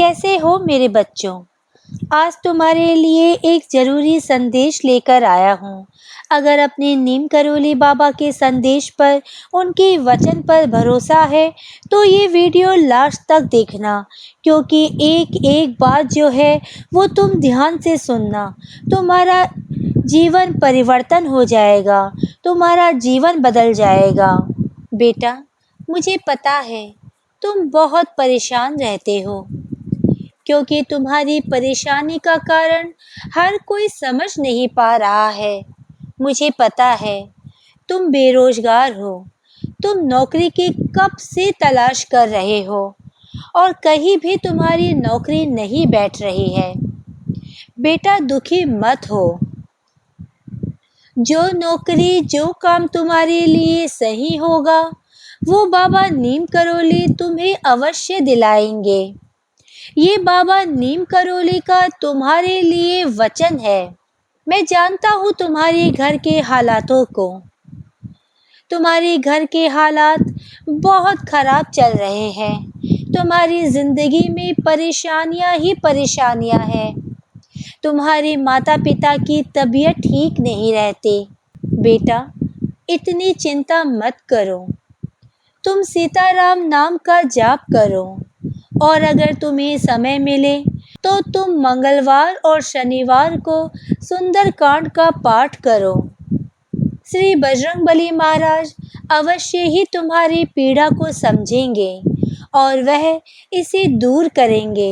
कैसे हो मेरे बच्चों? आज तुम्हारे लिए एक ज़रूरी संदेश लेकर आया हूँ। अगर अपने नीम करोली बाबा के संदेश पर, उनके वचन पर भरोसा है, तो ये वीडियो लास्ट तक देखना, क्योंकि एक-एक बात जो है, वो तुम ध्यान से सुनना। तुम्हारा जीवन परिवर्तन हो जाएगा, तुम्हारा जीवन बदल जाएगा। बेटा, मुझे पता है, तुम बहुत परेशान रहते हो, क्योंकि तुम्हारी परेशानी का कारण हर कोई समझ नहीं पा रहा है। मुझे पता है, तुम बेरोजगार हो, तुम नौकरी की कब से तलाश कर रहे हो और कहीं भी तुम्हारी नौकरी नहीं बैठ रही है। बेटा, दुखी मत हो। जो नौकरी, जो काम तुम्हारे लिए सही होगा, वो बाबा नीम करोली तुम्हें अवश्य दिलाएंगे। ये बाबा नीम करोली का तुम्हारे लिए वचन है। मैं जानता हूँ तुम्हारे घर के हालातों को। तुम्हारे घर के हालात बहुत खराब चल रहे हैं। तुम्हारी जिंदगी में परेशानियाँ ही परेशानियाँ हैं। तुम्हारे माता पिता की तबीयत ठीक नहीं रहती। बेटा, इतनी चिंता मत करो। तुम सीताराम नाम का जाप करो, और अगर तुम्हें समय मिले तो तुम मंगलवार और शनिवार को सुंदरकांड का पाठ करो। श्री बजरंगबली महाराज अवश्य ही तुम्हारी पीड़ा को समझेंगे और वह इसे दूर करेंगे।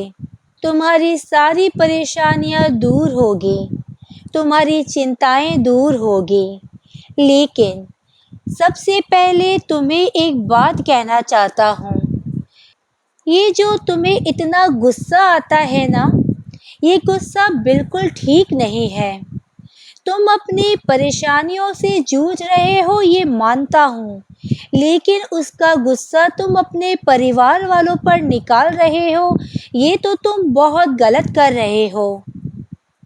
तुम्हारी सारी परेशानियां दूर होगी, तुम्हारी चिंताएं दूर होगी। लेकिन सबसे पहले तुम्हें एक बात कहना चाहता हूँ। ये जो तुम्हें इतना गुस्सा आता है ना, ये गुस्सा बिल्कुल ठीक नहीं है। तुम अपनी परेशानियों से जूझ रहे हो, ये मानता हूँ, लेकिन उसका गुस्सा तुम अपने परिवार वालों पर निकाल रहे हो, ये तो तुम बहुत गलत कर रहे हो।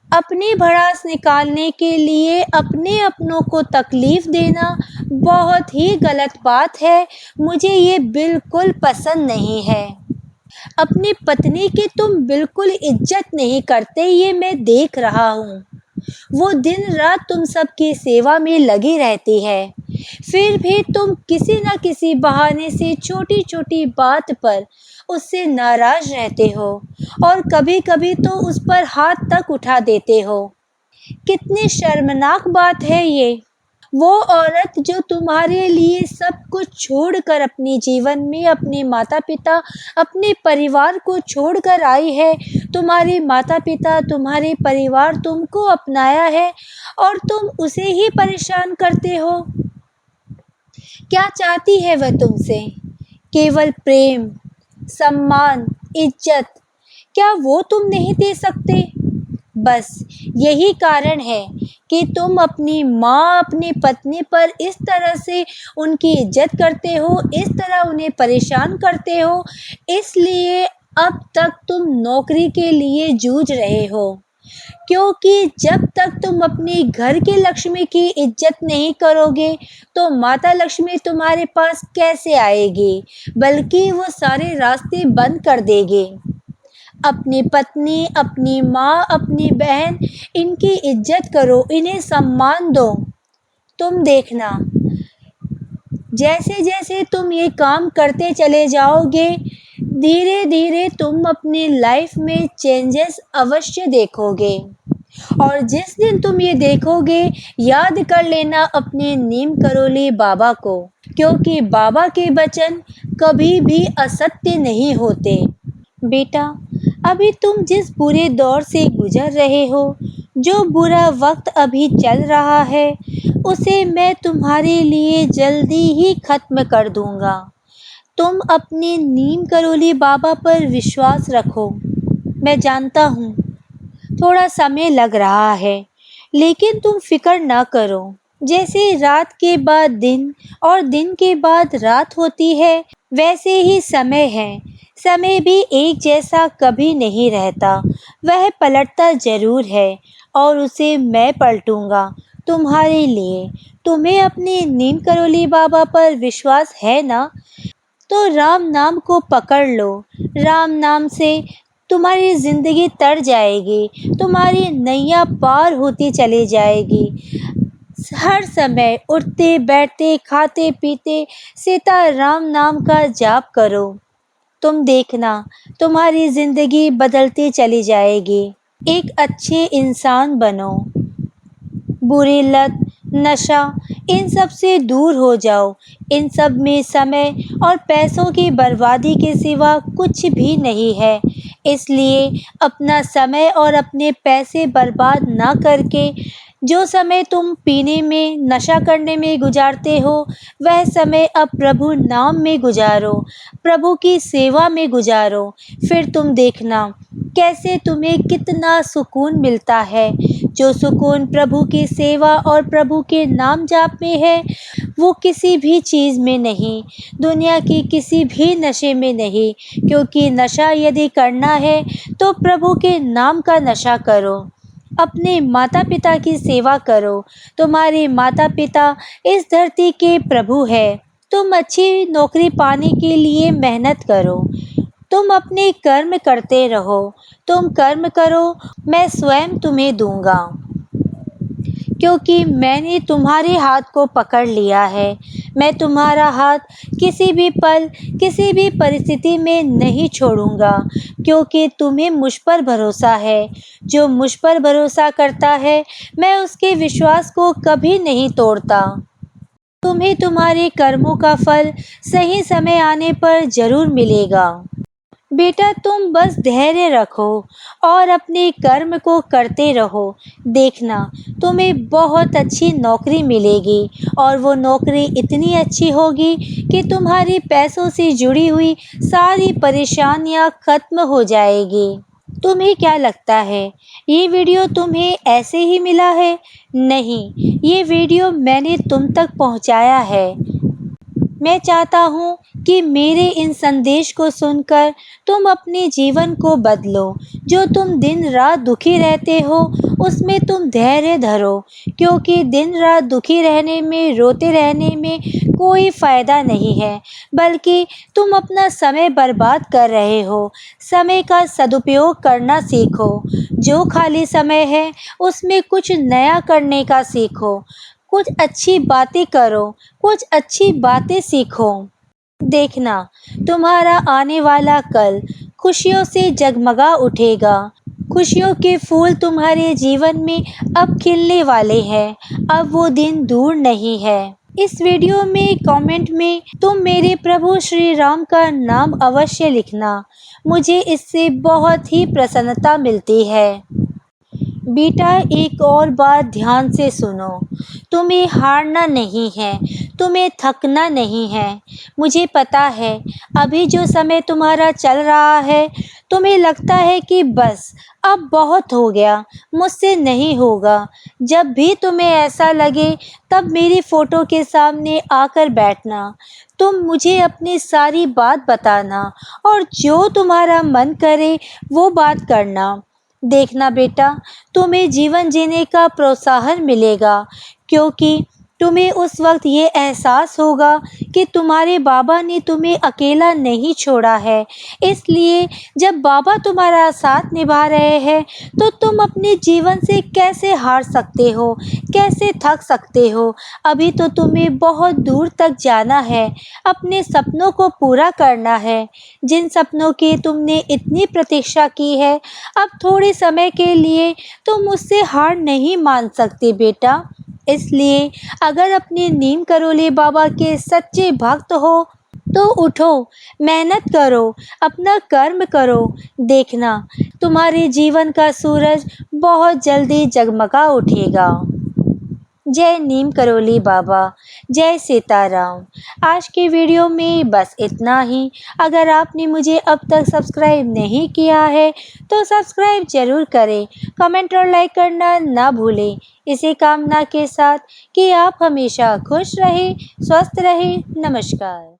अपनी भड़ास निकालने के लिए अपने अपनों को तकलीफ देना बहुत ही गलत बात है। मुझे ये बिल्कुल पसंद नहीं है। अपनी पत्नी की तुम बिल्कुल इज्जत नहीं करते, ये मैं देख रहा हूँ। वो दिन रात तुम सबकी सेवा में लगी रहती है, फिर भी तुम किसी न किसी बहाने से छोटी छोटी बात पर उससे नाराज रहते हो और कभी कभी तो उस पर हाथ तक उठा देते हो। कितनी शर्मनाक बात है ये। वो औरत जो तुम्हारे लिए सब कुछ छोड़कर अपने जीवन में अपने माता पिता, अपने परिवार को छोड़कर आई है, तुम्हारे माता पिता, तुम्हारे परिवार तुमको अपनाया है और तुम उसे ही परेशान करते हो। क्या चाहती है वह तुमसे? केवल प्रेम, सम्मान, इज्जत। क्या वो तुम नहीं दे सकते? बस यही कारण है कि तुम अपनी माँ, अपनी पत्नी पर इस तरह से उनकी इज्जत करते हो, इस तरह उन्हें परेशान करते हो। इसलिए अब तक तुम नौकरी के लिए जूझ रहे हो, क्योंकि जब तक तुम अपनी घर की लक्ष्मी की इज्जत नहीं करोगे, तो माता लक्ष्मी तुम्हारे पास कैसे आएगी, बल्कि वो सारे रास्ते बंद कर देगी। अपनी पत्नी, अपनी माँ, अपनी बहन, इनकी इज्जत करो, इन्हें सम्मान दो। तुम देखना, जैसे जैसे तुम ये काम करते चले जाओगे, धीरे धीरे तुम अपनी लाइफ में चेंजेस अवश्य देखोगे। और जिस दिन तुम ये देखोगे, याद कर लेना अपने नीम करोली बाबा को, क्योंकि बाबा के वचन कभी भी असत्य नहीं होते। बेटा, अभी तुम जिस बुरे दौर से गुजर रहे हो, जो बुरा वक्त अभी चल रहा है, उसे मैं तुम्हारे लिए जल्दी ही खत्म कर दूंगा। तुम अपने नीम करोली बाबा पर विश्वास रखो। मैं जानता हूँ थोड़ा समय लग रहा है, लेकिन तुम फिक्र ना करो। जैसे रात के बाद दिन और दिन के बाद रात होती है, वैसे ही समय है। समय भी एक जैसा कभी नहीं रहता, वह पलटता जरूर है और उसे मैं पलटूंगा तुम्हारे लिए। तुम्हें अपने नीम करोली बाबा पर विश्वास है ना? तो राम नाम को पकड़ लो। राम नाम से तुम्हारी ज़िंदगी तर जाएगी, तुम्हारी नैया पार होती चली जाएगी। हर समय उठते बैठते खाते पीते सीताराम नाम का जाप करो, तुम देखना तुम्हारी ज़िंदगी बदलती चली जाएगी। एक अच्छे इंसान बनो, बुरी लत, नशा, इन सब से दूर हो जाओ। इन सब में समय और पैसों की बर्बादी के सिवा कुछ भी नहीं है। इसलिए अपना समय और अपने पैसे बर्बाद ना करके जो समय तुम पीने में, नशा करने में गुजारते हो, वह समय अब प्रभु नाम में गुजारो, प्रभु की सेवा में गुजारो। फिर तुम देखना कैसे तुम्हें कितना सुकून मिलता है। जो सुकून प्रभु की सेवा और प्रभु के नाम जाप में है, वो किसी भी चीज़ में नहीं, दुनिया की किसी भी नशे में नहीं। क्योंकि नशा यदि करना है तो प्रभु के नाम का नशा करो, अपने माता पिता की सेवा करो। तुम्हारे माता पिता इस धरती के प्रभु है। तुम अच्छी नौकरी पाने के लिए मेहनत करो, तुम अपने कर्म करते रहो। तुम कर्म करो, मैं स्वयं तुम्हें दूंगा, क्योंकि मैंने तुम्हारे हाथ को पकड़ लिया है। मैं तुम्हारा हाथ किसी भी पल, किसी भी परिस्थिति में नहीं छोड़ूंगा, क्योंकि तुम्हें मुझ पर भरोसा है। जो मुझ पर भरोसा करता है, मैं उसके विश्वास को कभी नहीं तोड़ता। तुम्हें तुम्हारे कर्मों का फल सही समय आने पर जरूर मिलेगा। बेटा तुम बस धैर्य रखो और अपने कर्म को करते रहो। देखना तुम्हें बहुत अच्छी नौकरी मिलेगी, और वो नौकरी इतनी अच्छी होगी कि तुम्हारी पैसों से जुड़ी हुई सारी परेशानियां खत्म हो जाएगी। तुम्हें क्या लगता है ये वीडियो तुम्हें ऐसे ही मिला है? नहीं, ये वीडियो मैंने तुम तक पहुंचाया है। मैं चाहता हूँ कि मेरे इन संदेश को सुनकर तुम अपने जीवन को बदलो। जो तुम दिन रात दुखी रहते हो, उसमें तुम धैर्य धरो, क्योंकि दिन रात दुखी रहने में, रोते रहने में कोई फ़ायदा नहीं है, बल्कि तुम अपना समय बर्बाद कर रहे हो। समय का सदुपयोग करना सीखो। जो खाली समय है, उसमें कुछ नया करने का सीखो। कुछ अच्छी बातें करो, कुछ अच्छी बातें सीखो। देखना तुम्हारा आने वाला कल खुशियों से जगमगा उठेगा। खुशियों के फूल तुम्हारे जीवन में अब खिलने वाले हैं। अब वो दिन दूर नहीं है। इस वीडियो में कमेंट में तुम मेरे प्रभु श्री राम का नाम अवश्य लिखना। मुझे इससे बहुत ही प्रसन्नता मिलती है। बेटा एक और बात ध्यान से सुनो, तुम्हें हारना नहीं है, तुम्हें थकना नहीं है। मुझे पता है अभी जो समय तुम्हारा चल रहा है, तुम्हें लगता है कि बस अब बहुत हो गया, मुझसे नहीं होगा। जब भी तुम्हें ऐसा लगे तब मेरी फ़ोटो के सामने आकर बैठना। तुम मुझे अपनी सारी बात बताना, और जो तुम्हारा मन करे वो बात करना। देखना बेटा तुम्हें जीवन जीने का प्रोत्साहन मिलेगा, क्योंकि तुम्हें उस वक्त ये एहसास होगा कि तुम्हारे बाबा ने तुम्हें अकेला नहीं छोड़ा है। इसलिए जब बाबा तुम्हारा साथ निभा रहे हैं, तो तुम अपने जीवन से कैसे हार सकते हो, कैसे थक सकते हो। अभी तो तुम्हें बहुत दूर तक जाना है, अपने सपनों को पूरा करना है। जिन सपनों की तुमने इतनी प्रतीक्षा की है, अब थोड़े समय के लिए तुम उससे हार नहीं मान सकते बेटा। इसलिए अगर अपने नीम करोली बाबा के सच्चे भक्त हो तो उठो, मेहनत करो, अपना कर्म करो। देखना तुम्हारे जीवन का सूरज बहुत जल्दी जगमगा उठेगा। जय नीम करोली बाबा, जय सीताराम। आज के वीडियो में बस इतना ही। अगर आपने मुझे अब तक सब्सक्राइब नहीं किया है तो सब्सक्राइब ज़रूर करें, कमेंट और लाइक करना ना भूलें। इसी कामना के साथ कि आप हमेशा खुश रहें, स्वस्थ रहें। नमस्कार।